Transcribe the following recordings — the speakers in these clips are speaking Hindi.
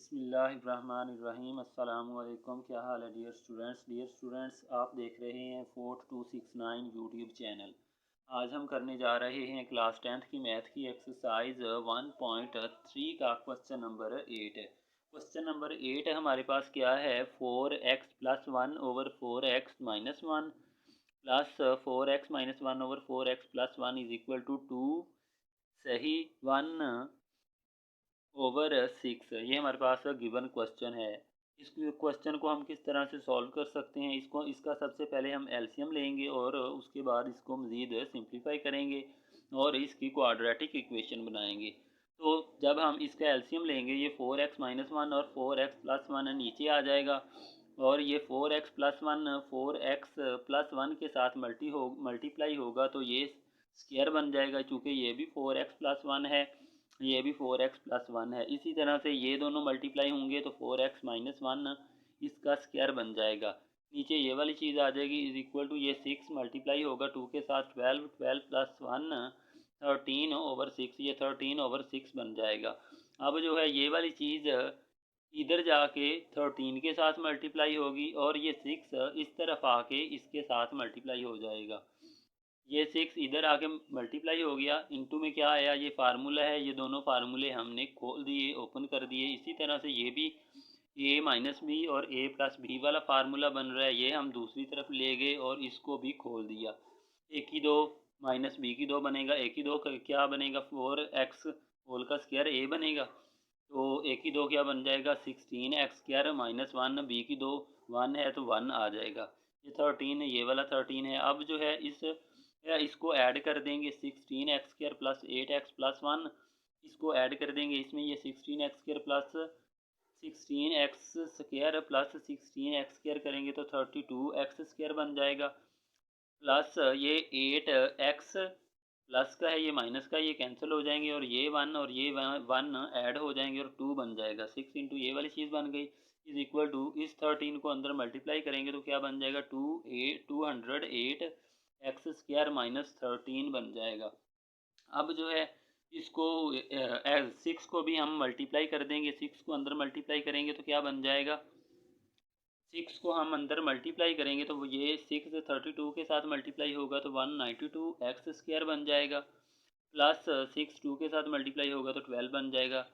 बिस्मिल्लाहिर्रहमानिर्रहीम। अस्सलामुअलैकुम। क्या हाल है डियर स्टूडेंट्स, आप देख रहे हैं 4269 यूट्यूब चैनल। आज हम करने जा रहे हैं क्लास 10th की मैथ की एक्सरसाइज 1.3 का क्वेश्चन नंबर 8। क्वेश्चन नंबर 8 हमारे पास क्या है, 4x plus 1 over 4x minus 1 plus 4x minus 1 over 4x plus 1 is equal to 2 सही 1 ओवर 6। ये हमारे पास गिवन क्वेश्चन है। इस क्वेश्चन को हम किस तरह से सॉल्व कर सकते हैं, इसका सबसे पहले हम एलसीएम लेंगे और उसके बाद इसको मज़ीद सिंप्लीफाई करेंगे और इसकी क्वाड्रेटिक इक्वेशन बनाएंगे। तो जब हम इसका एलसीएम लेंगे, ये 4x माइनस 1 और 4x प्लस 1 नीचे आ जाएगा और ये 4x प्लस 1 4x प्लस 1 के साथ मल्टीप्लाई होगा तो ये स्क्वायर बन जाएगा। चूँकि ये भी 4x प्लस 1 है, ये भी 4x प्लस 1 है। इसी तरह से ये दोनों मल्टीप्लाई होंगे तो 4x माइनस 1 इसका स्क्वायर बन जाएगा। नीचे ये वाली चीज़ आ जाएगी इज इक्वल टू ये 6 मल्टीप्लाई होगा 2 के साथ 12 12 प्लस 1 13 ओवर 6, ये 13 ओवर 6 बन जाएगा। अब जो है ये वाली चीज़ इधर जाके 13 के साथ मल्टीप्लाई होगी और ये 6 इस तरफ आके इसके साथ मल्टीप्लाई हो जाएगा। ये 6 इधर आके मल्टीप्लाई हो गया, इनटू में क्या आया, ये फार्मूला है, ये दोनों फार्मूले हमने खोल दिए, ओपन कर दिए। इसी तरह से ये भी a माइनस बी और a प्लस बी वाला फार्मूला बन रहा है, ये हम दूसरी तरफ ले गए और इसको भी खोल दिया। a की 2 माइनस बी की 2 बनेगा, a की 2 क्या बनेगा, 4x होल का स्क्वायर a बनेगा। तो a की 2 क्या बन जाएगा, 16x स्क्वायर माइनस 1, b की 2 1 है तो 1 आ जाएगा। ये 13 है, ये वाला 13 है। अब जो है इसको ऐड कर देंगे, 16x square plus 8x plus 1 इसको ऐड कर देंगे इसमें। ये 16x square plus 16x square plus 16x square करेंगे तो 32x स्क्वायर बन जाएगा। प्लस ये 8x प्लस का है, ये माइनस का, ये कैंसिल हो जाएंगे और ये 1 और ये 1 ऐड हो जाएंगे और 2 बन जाएगा। 6 इंटू ये वाली चीज़ बन गई इज इक्वल टू इस 13 को अंदर मल्टीप्लाई करेंगे तो क्या बन जाएगा, 208 एक्स स्क्वायर माइनस 13 बन जाएगा। अब जो है इसको 6 को भी हम मल्टीप्लाई कर देंगे, 6 को अंदर मल्टीप्लाई करेंगे तो क्या बन जाएगा, 6 को हम अंदर मल्टीप्लाई करेंगे तो ये 6 32 के साथ मल्टीप्लाई होगा तो 192 एक्स स्क्वायर बन जाएगा। प्लस 6 2 के साथ मल्टीप्लाई होगा तो 12 बन जाएगा।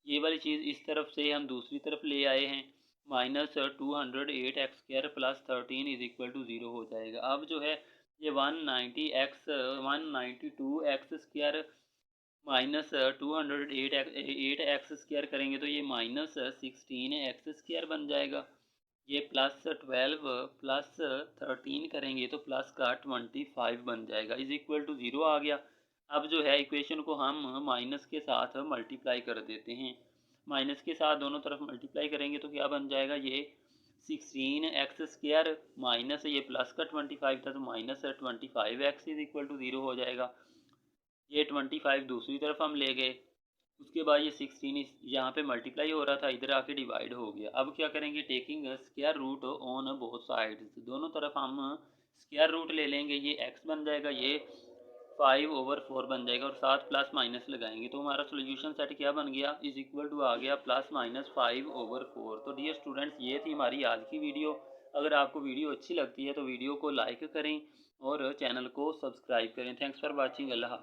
ये वाली चीज़ इस तरफ से हम दूसरी तरफ ले आए हैं, minus 208 x square plus 13 is equal to 0 हो जाएगा। अब जो है ये 192 x square minus 208 x square करेंगे तो ये माइनस 16 एक्स स्क्वायर बन जाएगा। ये प्लस 12 प्लस 13 करेंगे तो प्लस का 25 बन जाएगा इज इक्वल टू 0 आ गया। अब जो है इक्वेशन को हम माइनस के साथ मल्टीप्लाई कर देते हैं। माइनस के साथ दोनों तरफ मल्टीप्लाई करेंगे तो क्या बन जाएगा, ये 16 एक्स स्क्वायर माइनस ये प्लस का 25 था तो minus 25 x is equal to 0 हो जाएगा। ये 25 दूसरी तरफ हम ले गए, उसके बाद ये 16 यहाँ पे मल्टीप्लाई हो रहा था, इधर आके डिवाइड हो गया। अब क्या करेंगे, taking square root on both sides, दोनों तरफ हम स्क्वायर रूट ले लेंगे। ये x बन जाएगा, ये 5 ओवर 4 बन जाएगा और साथ प्लस माइनस लगाएंगे तो हमारा सोल्यूशन सेट क्या बन गया, इज इक्वल टू आ गया प्लस माइनस 5 ओवर 4। तो डियर स्टूडेंट्स ये थी हमारी आज की वीडियो। अगर आपको वीडियो अच्छी लगती है तो वीडियो को लाइक करें और चैनल को सब्सक्राइब करें। Thanks for watching. अल्लाह।